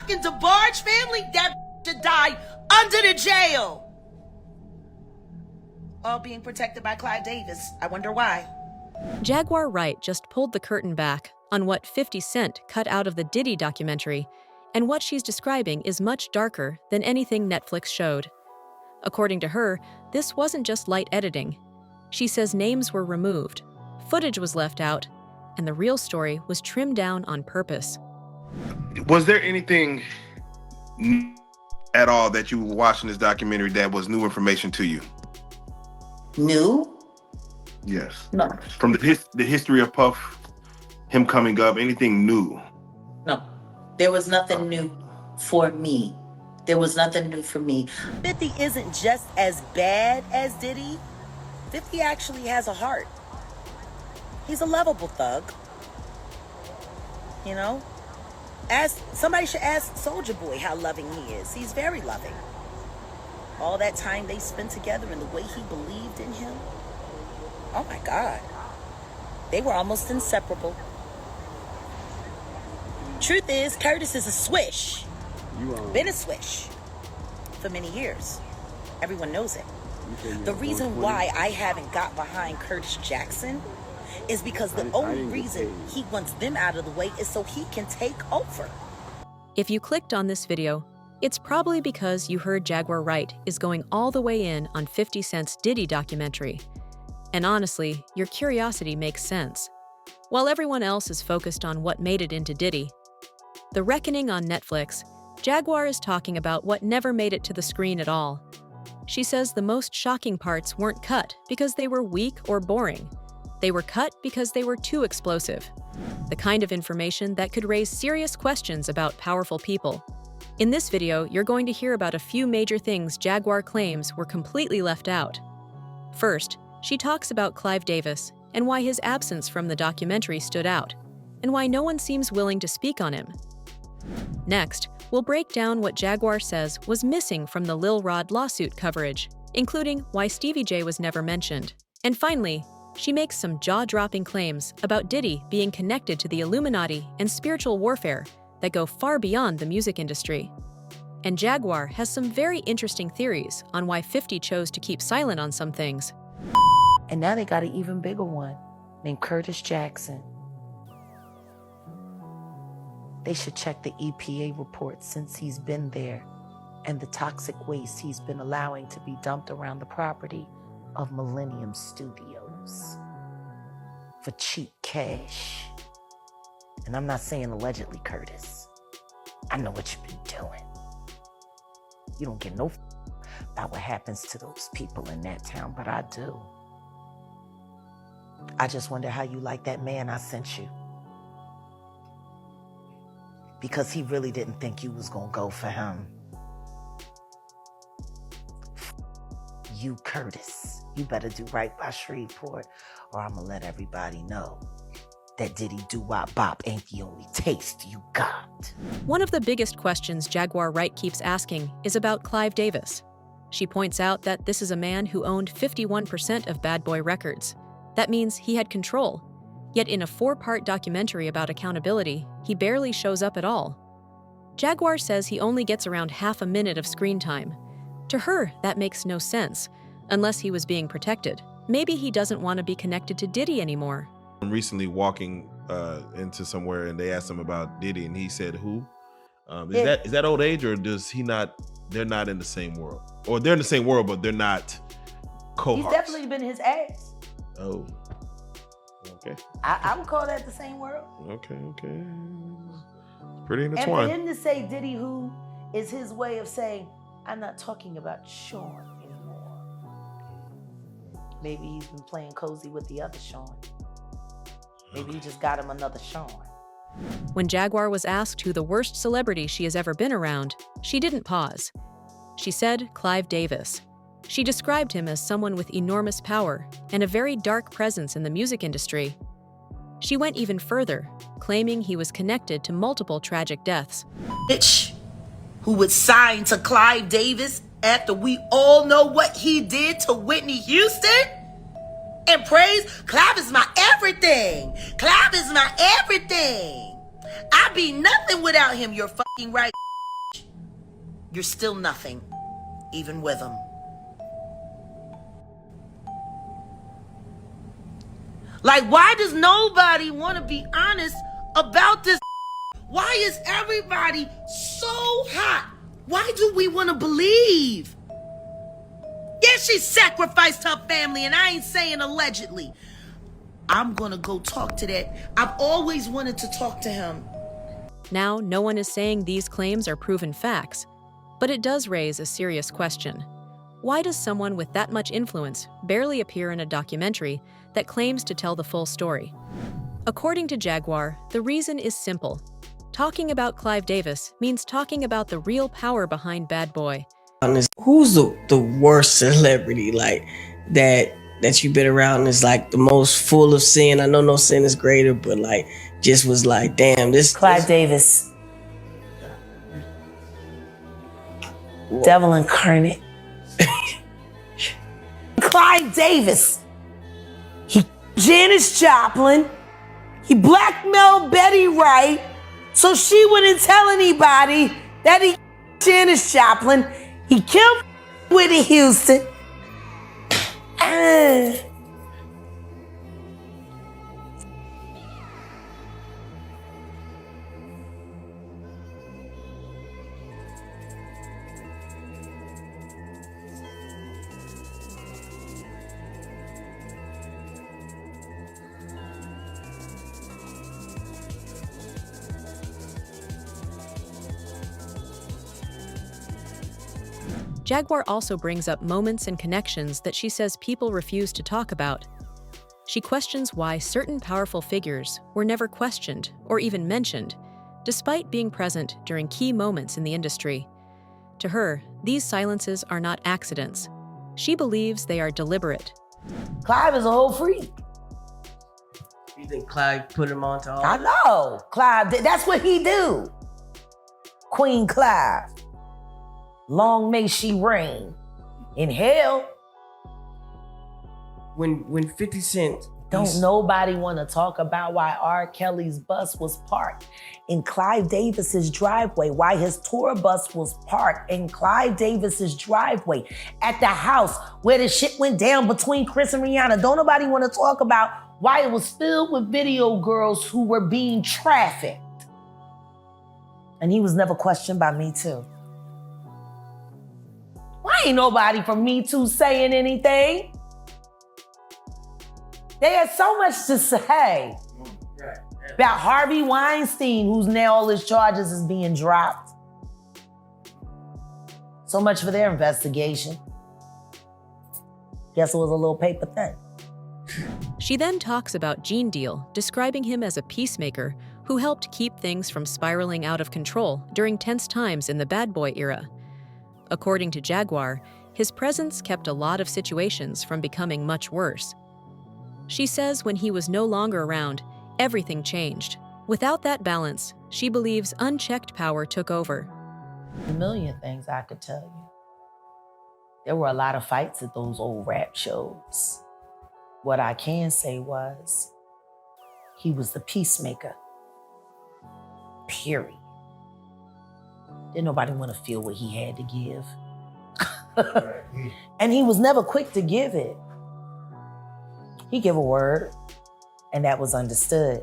fucking DeBarge family, that should die under the jail. All being protected by Clive Davis. I wonder why. Jaguar Wright just pulled the curtain back on what 50 Cent cut out of the Diddy documentary, and what she's describing is much darker than anything Netflix showed. According to her, this wasn't just light editing. She says names were removed, footage was left out, and the real story was trimmed down on purpose. Was there anything at all that you were watching this documentary that was new information to you? New? Yes. No. From the history of Puff, him coming up, anything new? No. There was nothing new for me. There was nothing new for me. 50 isn't just as bad as Diddy. 50 actually has a heart. He's a lovable thug. You know? Somebody should ask Soulja Boy how loving he is. He's very loving. All that time they spent together and the way he believed in him. Oh my God. They were almost inseparable. Truth is, Curtis is a swish. Been a swish for many years. Everyone knows it. The reason why I haven't got behind Curtis Jackson is because the only reason he wants them out of the way is so he can take over. If you clicked on this video, it's probably because you heard Jaguar Wright is going all the way in on 50 Cent's Diddy documentary. And honestly, your curiosity makes sense. While everyone else is focused on what made it into Diddy, The Reckoning on Netflix, Jaguar is talking about what never made it to the screen at all. She says the most shocking parts weren't cut because they were weak or boring. They were cut because they were too explosive. The kind of information that could raise serious questions about powerful people. In this video, you're going to hear about a few major things Jaguar claims were completely left out. First, she talks about Clive Davis and why his absence from the documentary stood out, and why no one seems willing to speak on him. Next, we'll break down what Jaguar says was missing from the Lil Rod lawsuit coverage, including why Stevie J was never mentioned. And finally, she makes some jaw-dropping claims about Diddy being connected to the Illuminati and spiritual warfare that go far beyond the music industry. And Jaguar has some very interesting theories on why 50 chose to keep silent on some things. And now they got an even bigger one named Curtis Jackson. They should check the EPA report since he's been there and the toxic waste he's been allowing to be dumped around the property of Millennium Studios for cheap cash. And I'm not saying allegedly, Curtis. I know what you've been doing. You don't get no about what happens to those people in that town, but I do. I just wonder how you like that man I sent you. Because he really didn't think you was gonna go for him. You, Curtis, you better do right by Shreveport, or I'm gonna let everybody know that Diddy Doo-Wop Bop ain't the only taste you got. One of the biggest questions Jaguar Wright keeps asking is about Clive Davis. She points out that this is a man who owned 51% of Bad Boy Records. That means he had control. Yet in a 4-part documentary about accountability, he barely shows up at all. Jaguar says he only gets around half a minute of screen time. To her, that makes no sense, unless he was being protected. Maybe he doesn't want to be connected to Diddy anymore. I'm recently walking into somewhere and they asked him about Diddy and he said, who? Is that old age, or does he not, they're not in the same world? Or they're in the same world, but they're not cohorts? He's definitely been his ex. Oh. Okay. I would call that the same world. Okay. Pretty And intertwined. for him to say Diddy who is his way of saying, I'm not talking about Sean anymore. Maybe he's been playing cozy with the other Sean. Maybe he just got him another Sean. When Jaguar was asked who the worst celebrity she has ever been around, she didn't pause. She said Clive Davis. She described him as someone with enormous power and a very dark presence in the music industry. She went even further, claiming he was connected to multiple tragic deaths. Bitch who would sign to Clive Davis after we all know what he did to Whitney Houston? And praise, Clive is my everything. Clive is my everything. I'd be nothing without him, you're fucking right. you're still nothing, even with him. Like, why does nobody want to be honest about this? Why is everybody so hot? Why do we want to believe? Yeah, she sacrificed her family, and I ain't saying allegedly. I'm gonna go talk to that. I've always wanted to talk to him. Now, no one is saying these claims are proven facts, but it does raise a serious question. Why does someone with that much influence barely appear in a documentary that claims to tell the full story? According to Jaguar, the reason is simple. Talking about Clive Davis means talking about the real power behind Bad Boy. Who's the worst celebrity like that you've been around and is like the most full of sin? I know no sin is greater, but like just was like, damn, this Clive Davis. Devil incarnate. Clive Davis. He Janis Joplin. He blackmailed Betty Wright so she wouldn't tell anybody that he Janis Joplin. He killed Whitney Houston. Jaguar also brings up moments and connections that she says people refuse to talk about. She questions why certain powerful figures were never questioned or even mentioned, despite being present during key moments in the industry. To her, these silences are not accidents. She believes they are deliberate. Clive is a whole freak. You think Clive put him on to all? I know. Clive, that's what he do. Queen Clive. Long may she reign in hell. When 50 Cent... Don't nobody want to talk about why R. Kelly's bus was parked in Clive Davis's driveway, why his tour bus was parked in Clive Davis's driveway at the house where the shit went down between Chris and Rihanna. Don't nobody want to talk about why it was filled with video girls who were being trafficked. And he was never questioned by Me Too. Why ain't nobody from Me Too saying anything? They had so much to say about Harvey Weinstein, who's now all his charges is being dropped. So much for their investigation. Guess it was a little paper thing. She then talks about Gene Deal, describing him as a peacemaker who helped keep things from spiraling out of control during tense times in the Bad Boy era. According to Jaguar, his presence kept a lot of situations from becoming much worse. She says when he was no longer around, everything changed. Without that balance, she believes unchecked power took over. A million things I could tell you. There were a lot of fights at those old rap shows. What I can say was, he was the peacemaker. Period. Didn't nobody want to feel what he had to give. And he was never quick to give it. He gave a word, and that was understood.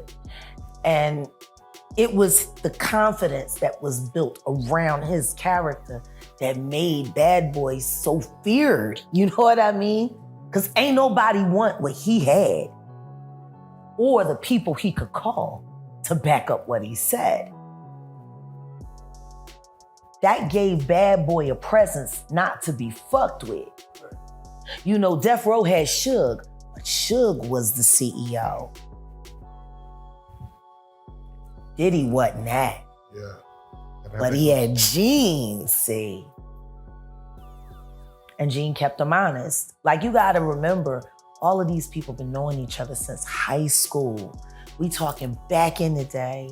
And it was the confidence that was built around his character that made Bad Boy so feared. You know what I mean? Because ain't nobody want what he had or the people he could call to back up what he said. That gave Bad Boy a presence not to be fucked with. You know, Death Row had Suge, but Suge was the CEO. Diddy wasn't that. Yeah. But he had Gene, see. And Gene kept him honest. Like, you gotta remember, all of these people been knowing each other since high school. We talking back in the day.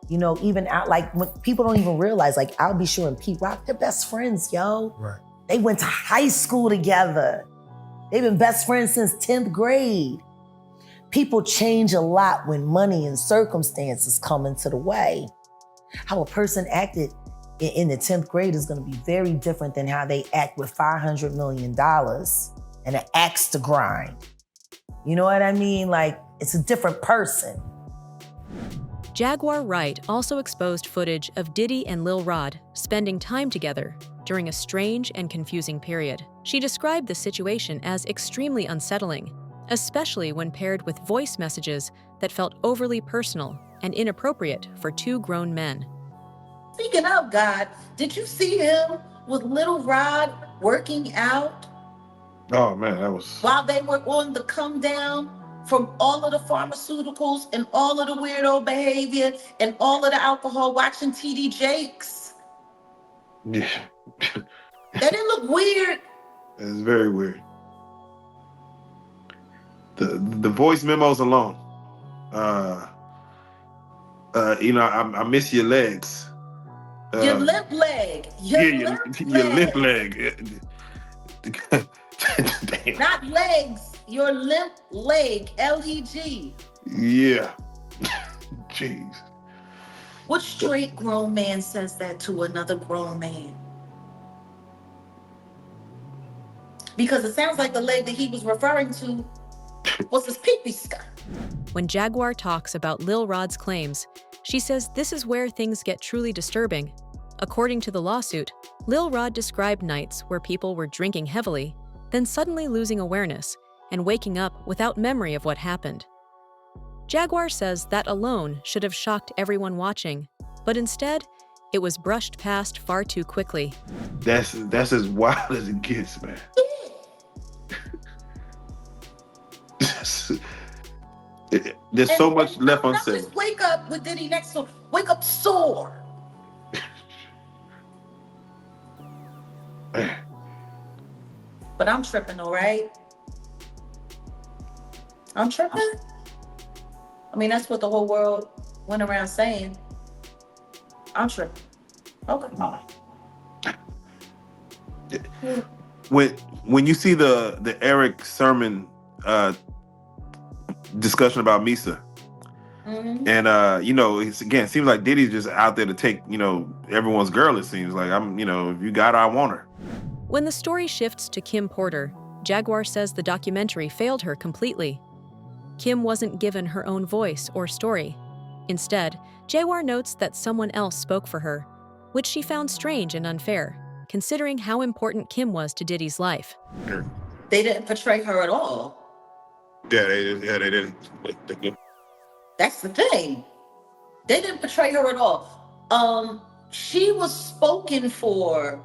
You know, even out, like, when people don't even realize, like, I'll Be Sure and Pete Rock, they're best friends, yo. Right. They went to high school together. They've been best friends since 10th grade. People change a lot when money and circumstances come into the way. How a person acted in the 10th grade is going to be very different than how they act with $500 million and an axe to grind. You know what I mean? Like, it's a different person. Jaguar Wright also exposed footage of Diddy and Lil Rod spending time together during a strange and confusing period. She described the situation as extremely unsettling, especially when paired with voice messages that felt overly personal and inappropriate for two grown men. Speaking of God, did you see him with Lil Rod working out? Oh man, that was While they were on the come down from all of the pharmaceuticals and all of the weirdo behavior and all of the alcohol, watching TD Jakes. yeah. That didn't look weird. It's very weird. The voice memos alone. I miss your legs. Your limp leg. Your limp leg. Damn. Not legs. Your limp leg. LEG. Yeah. Jeez. What straight grown man says that to another grown man? Because it sounds like the leg that he was referring to was his pee-pee scar. When Jaguar talks about Lil Rod's claims, she says this is where things get truly disturbing. According to the lawsuit, Lil Rod described nights where people were drinking heavily, then suddenly losing awareness and waking up without memory of what happened. Jaguar says that alone should have shocked everyone watching, but instead, it was brushed past far too quickly. That's as wild as it gets, man. There's so much left unsaid. Just wake up with Diddy next to him. Wake up sore. But I'm tripping, all right? I'm tripping. I mean, that's what the whole world went around saying. I'm tripping. Okay. When you see the Eric Sermon discussion about Misa, Mm-hmm. and it seems like Diddy's just out there to take everyone's girl. It seems like if you got her, I want her. When the story shifts to Kim Porter, Jaguar says the documentary failed her completely. Kim wasn't given her own voice or story. Instead, Jaguar notes that someone else spoke for her, which she found strange and unfair, considering how important Kim was to Diddy's life. They didn't portray her at all. Yeah, they didn't. That's the thing. They didn't portray her at all. She was spoken for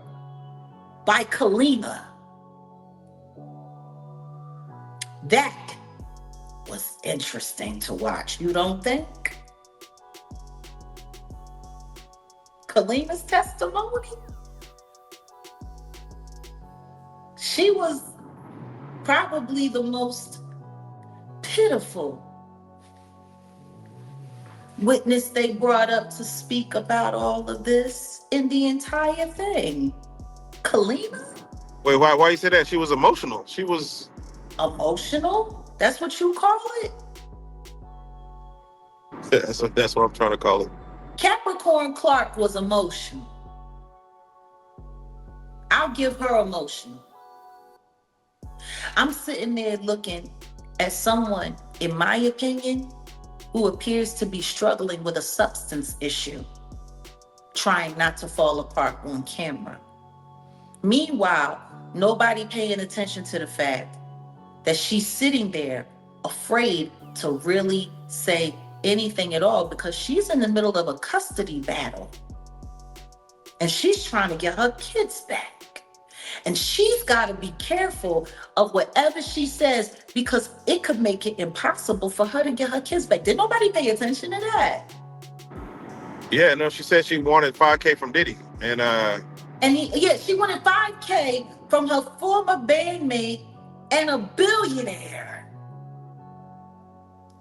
by Kalima. That was interesting to watch. You don't think? Kalima's testimony? She was probably the most pitiful witness they brought up to speak about all of this in the entire thing. Kalima? Wait, why you say that? She was emotional. She was Emotional? That's what you call it? that's what I'm trying to call it. Capricorn Clark was emotional. I'll give her emotional. I'm sitting there looking at someone, in my opinion, who appears to be struggling with a substance issue, trying not to fall apart on camera. Meanwhile, nobody paying attention to the fact that she's sitting there afraid to really say anything at all because she's in the middle of a custody battle and she's trying to get her kids back. And she's got to be careful of whatever she says because it could make it impossible for her to get her kids back. Did nobody pay attention to that? Yeah, no, she said she wanted $5K from Diddy. She wanted $5K from her former bandmate and a billionaire.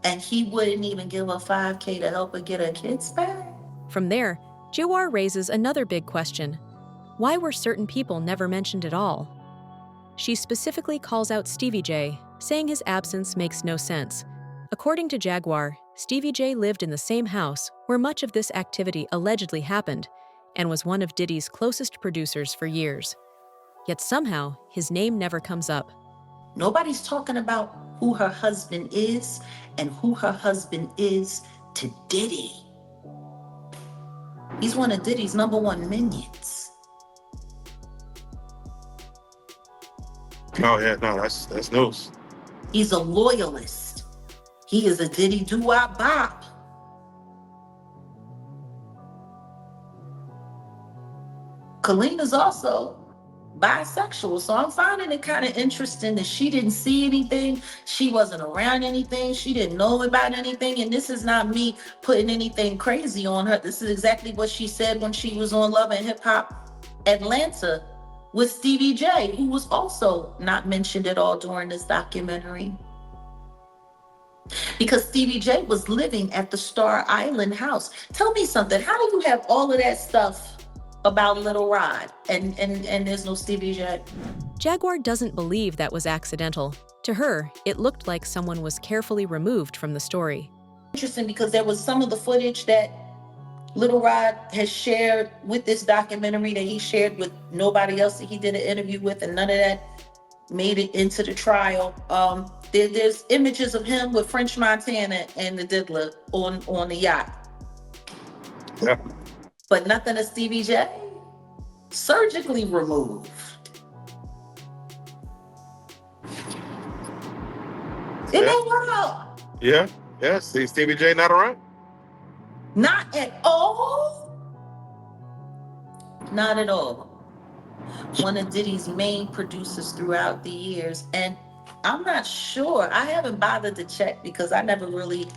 And he wouldn't even give her $5K to help her get her kids back? From there, Jaguar raises another big question. Why were certain people never mentioned at all? She specifically calls out Stevie J, saying his absence makes no sense. According to Jaguar, Stevie J lived in the same house where much of this activity allegedly happened, and was one of Diddy's closest producers for years. Yet somehow, his name never comes up. Nobody's talking about who her husband is and who her husband is to Diddy. He's one of Diddy's #1 minions. Oh yeah, no, that's news. He's a loyalist. He is a Diddy doo-wop-bop. Kalina's also bisexual, so I'm finding it kind of interesting that she didn't see anything, she wasn't around anything, she didn't know about anything, and this is not me putting anything crazy on her. This is exactly what she said when she was on Love and Hip Hop Atlanta with Stevie J, who was also not mentioned at all during this documentary. Because Stevie J was living at the Star Island house. Tell me something, how do you have all of that stuff about Little Rod and there's no Stevie J? Jaguar doesn't believe that was accidental. To her, it looked like someone was carefully removed from the story. Interesting, because there was some of the footage that Little Rod has shared with this documentary that he shared with nobody else that he did an interview with, and none of that made it into the trial. There's images of him with French Montana and the Diddler on the yacht. Yeah. But nothing of Stevie J. Surgically removed. Isn't that wild? Yeah. Yeah. See, Stevie J not around? Not at all. Not at all. One of Diddy's main producers throughout the years. And I'm not sure. I haven't bothered to check because I never really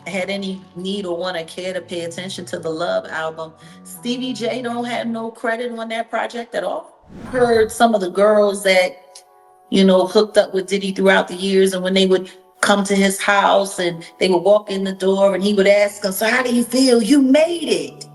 had any need or want to care to pay attention to the Love album. Stevie J don't have no credit on that project at all. Heard some of the girls that, hooked up with Diddy throughout the years, and when they would come to his house and they would walk in the door and he would ask them, so how do you feel? You made it.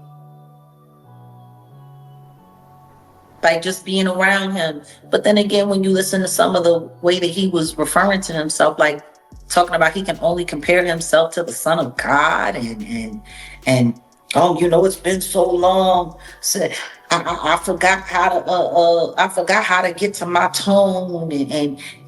Like just being around him. But then again, when you listen to some of the way that he was referring to himself, like talking about he can only compare himself to the Son of God and it's been so long. So I forgot how to get to my tone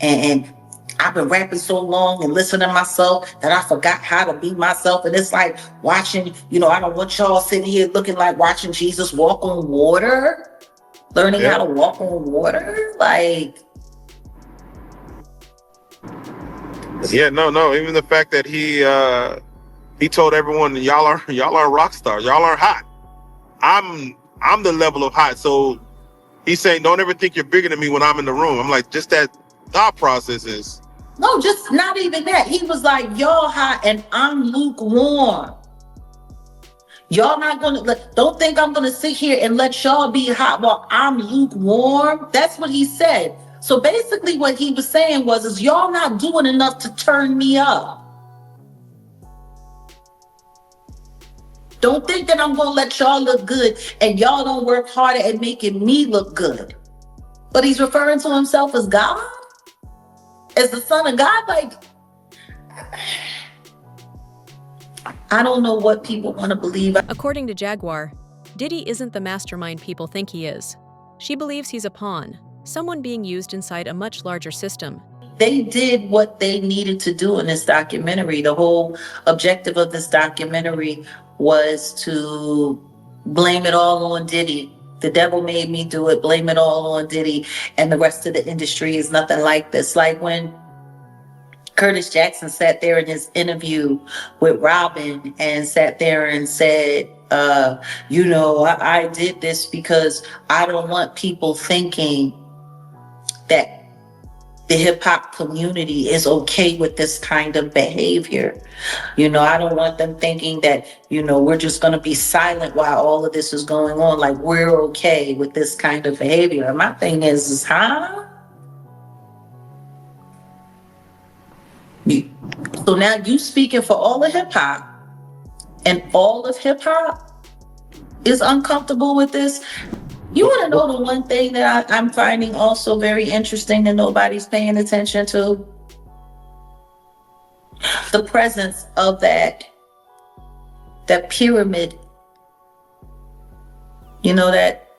and I've been rapping so long and listening to myself that I forgot how to be myself. And it's like watching, I don't want y'all sitting here looking like watching Jesus walk on water, learning how to walk on water. Like, yeah, no. Even the fact that he told everyone, y'all are rock stars, y'all are hot. I'm the level of hot. So he's saying, don't ever think you're bigger than me when I'm in the room. I'm like, just that thought process is. No, just not even that. He was like, y'all hot and I'm lukewarm. Y'all not don't think I'm gonna sit here and let y'all be hot while I'm lukewarm. That's what he said. So basically what he was saying is y'all not doing enough to turn me up. Don't think that I'm gonna let y'all look good and y'all don't work harder at making me look good. But he's referring to himself as God? As the Son of God? Like, I don't know what people want to believe. According to Jaguar, Diddy isn't the mastermind people think he is. She believes he's a pawn, someone being used inside a much larger system. They did what they needed to do in this documentary. The whole objective of this documentary was to blame it all on Diddy. The devil made me do it, blame it all on Diddy, and the rest of the industry is nothing like this. Like when Curtis Jackson sat there in his interview with Robin and sat there and said, I did this because I don't want people thinking that the hip hop community is okay with this kind of behavior. I don't want them thinking that, we're just going to be silent while all of this is going on. Like we're okay with this kind of behavior. And my thing is huh? So now you speaking for all of hip hop, and all of hip hop is uncomfortable with this. You want to know the one thing that I'm finding also very interesting that nobody's paying attention to? The presence of that pyramid You know, that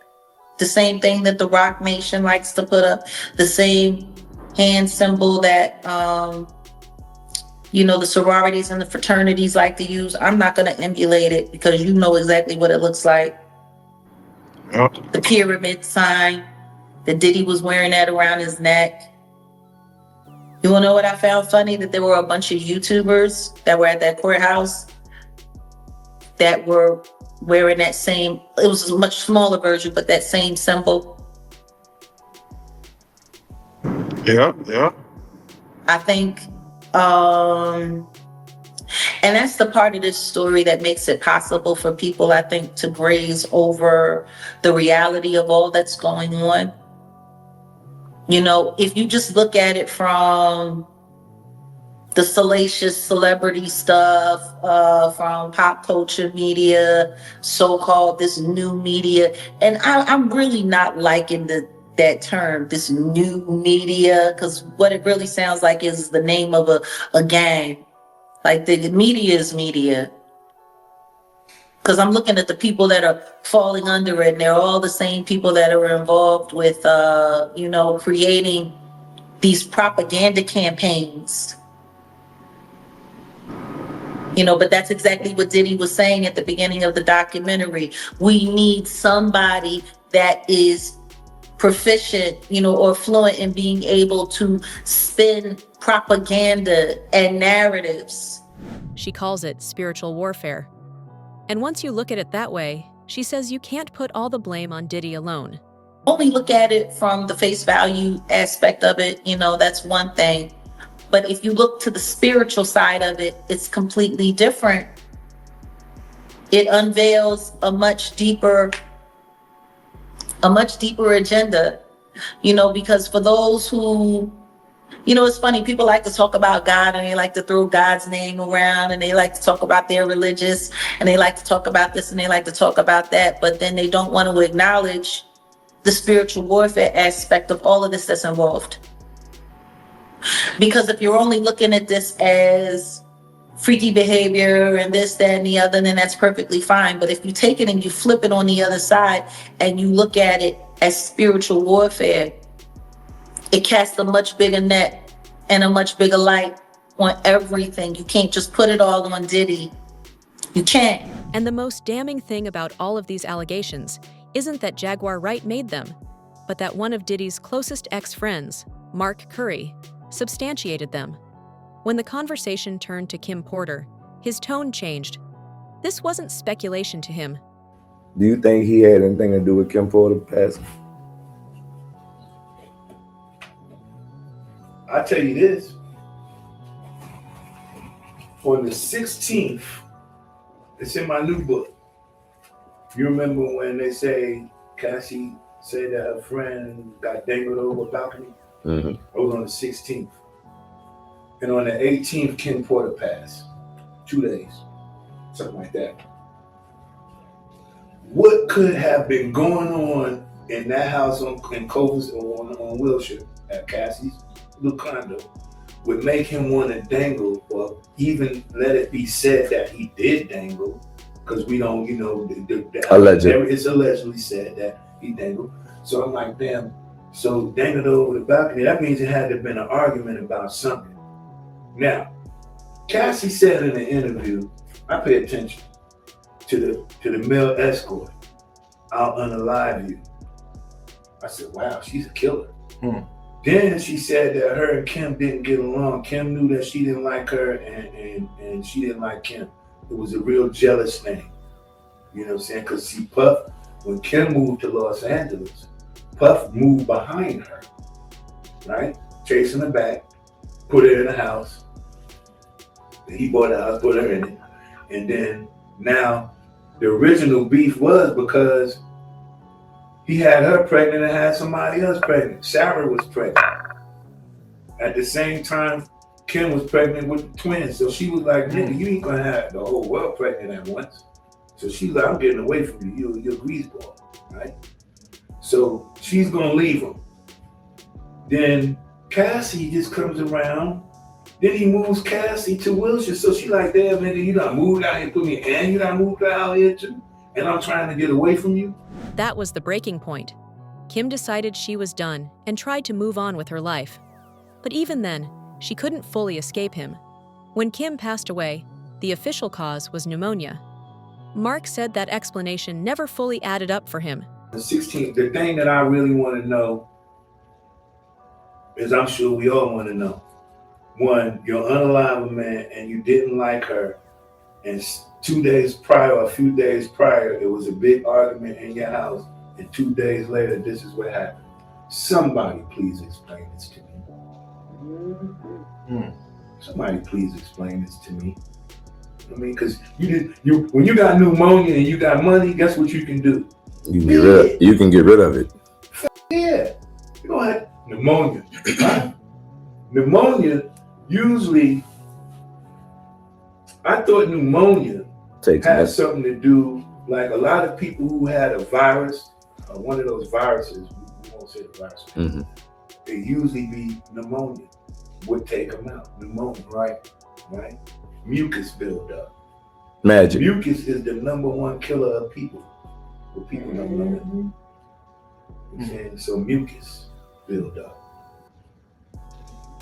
the same thing that the Rock Nation likes to put up, the same hand symbol that the sororities and the fraternities like to use. I'm not going to emulate it because you know exactly what it looks like. Yep. The pyramid sign, that Diddy was wearing that around his neck. You wanna know what I found funny? That there were a bunch of YouTubers that were at that courthouse that were wearing that same, it was a much smaller version, but that same symbol. Yeah. I think, and that's the part of this story that makes it possible for people, I think, to graze over the reality of all that's going on. If you just look at it from the salacious celebrity stuff, from pop culture media, so-called this new media, and I'm really not liking that term, this new media, because what it really sounds like is the name of a gang. Like the media is media. Because I'm looking at the people that are falling under it, and they're all the same people that are involved with, creating these propaganda campaigns. But that's exactly what Diddy was saying at the beginning of the documentary. We need somebody that is proficient, or fluent in being able to spin propaganda and narratives. She calls it spiritual warfare. And once you look at it that way, she says you can't put all the blame on Diddy alone. Only look at it from the face value aspect of it, that's one thing. But if you look to the spiritual side of it, it's completely different. It unveils a much deeper agenda, because for those who, it's funny, people like to talk about God and they like to throw God's name around and they like to talk about their religious and they like to talk about this and they like to talk about that, but then they don't want to acknowledge the spiritual warfare aspect of all of this that's involved. Because if you're only looking at this as freaky behavior and this, that, and the other, then that's perfectly fine. But if you take it and you flip it on the other side and you look at it as spiritual warfare, it casts a much bigger net and a much bigger light on everything. You can't just put it all on Diddy. You can't. And the most damning thing about all of these allegations isn't that Jaguar Wright made them, but that one of Diddy's closest ex-friends, Mark Curry, substantiated them. When the conversation turned to Kim Porter, his tone changed. This wasn't speculation to him. Do you think he had anything to do with Kim Porter passing? I tell you this. On the 16th, it's in my new book. You remember when they say Cassie said that her friend got dangled over a balcony? Mm-hmm. It was on the 16th. And on the 18th, Kim Porter passed. 2 days, something like that. What could have been going on in that house in Covers or on Wilshire at Cassie's little condo would make him want to dangle, or even let it be said that he did dangle, because we don't, Allegedly. It's allegedly said that he dangled. So I'm like, damn, so dangled over the balcony, that means it had to have been an argument about something. Now, Cassie said in the interview, I pay attention to the male escort. I'll unalive you. I said, wow, she's a killer. Then she said that her and Kim didn't get along. Kim knew that she didn't like her and she didn't like Kim. It was a real jealous thing. You know what I'm saying? Because see, Puff, when Kim moved to Los Angeles, Puff moved behind her, right? Chasing her back, put her in a house. He bought a house, put her in it. And then now the original beef was because he had her pregnant and had somebody else pregnant. Sarah was pregnant. At the same time, Kim was pregnant with the twins. So she was like, nigga, you ain't gonna have the whole world pregnant at once. So she's like, I'm getting away from you. You're a greaseball, right? So she's gonna leave him. Then Cassie just comes around. Then he moves Cassie to Wilshire. So she like, damn, nigga, you done moved out here, put me, and you done moved out here too. And I'm trying to get away from you. That was the breaking point. Kim decided she was done and tried to move on with her life. But even then, she couldn't fully escape him. When Kim passed away, the official cause was pneumonia. Mark said that explanation never fully added up for him. The thing that I really want to know is, I'm sure we all want to know. One, you're unalive a man and you didn't like her, and 2 days prior, or a few days prior, it was a big argument in your house, and 2 days later, this is what happened. Somebody please explain this to me. Somebody please explain this to me. I mean, because when you got pneumonia and you got money, guess what you can do? You can get rid of it. Yeah. You don't have pneumonia. Right? Pneumonia, usually, I thought pneumonia had something to do, like a lot of people who had a virus, one of those viruses, we won't say the virus, it usually be pneumonia, would take them out. Pneumonia, right? Mucus build up. Magic. Mucus is the #1 killer of people. What people don't know it. So mucus build up.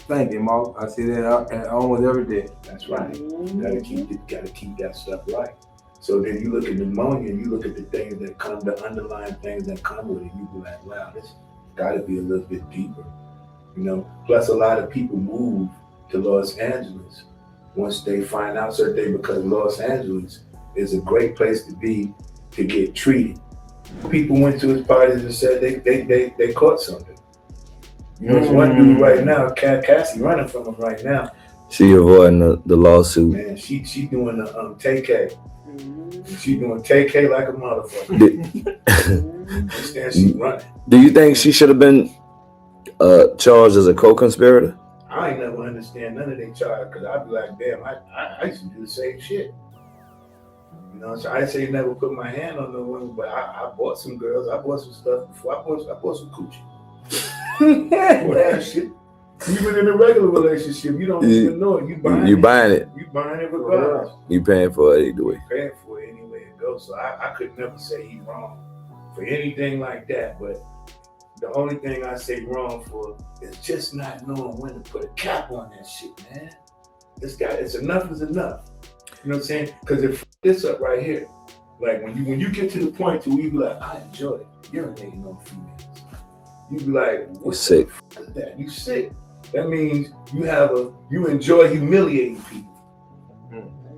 Thank you, Mark. I see that almost every day. That's right. Gotta keep that stuff right. So then you look at pneumonia, and you look at the things that come, the underlying things that come with it. You be like, wow, this gotta be a little bit deeper, you know. Plus, a lot of people move to Los Angeles once they find out certain things, because Los Angeles is a great place to be to get treated. People went to his parties and said they caught something. You know, there's one dude right now, Cassie running from him right now. She avoiding the lawsuit. Man, she doing the TK. She doing TK like a motherfucker. She running. Do you think she should have been charged as a co-conspirator? I ain't never understand none of they charge, because I'd be like, damn, I used to do the same shit. You know, so I say never put my hand on no woman, but I bought some girls, I bought some stuff before. I bought some coochie. For that shit. Even in a regular relationship, you don't even know it. You buying it. You buying it regardless. You paying for it either way. Paying for it any way it goes. So I could never say he's wrong for anything like that. But the only thing I say wrong for is just not knowing when to put a cap on that shit, man. It's enough is enough. You know what I'm saying? Because if this up right here, like when you get to the point to where you be like, I enjoy it, urinating on females. You be like, what's sick? Is that? You sick. That means you enjoy humiliating people.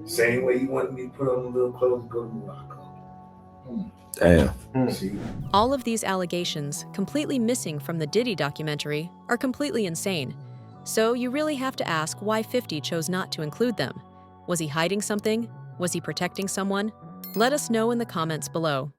Same way you wanted me to put on a little clothes and go to Morocco. Damn. See? All of these allegations, completely missing from the Diddy documentary, are completely insane. So you really have to ask why 50 chose not to include them. Was he hiding something? Was he protecting someone? Let us know in the comments below.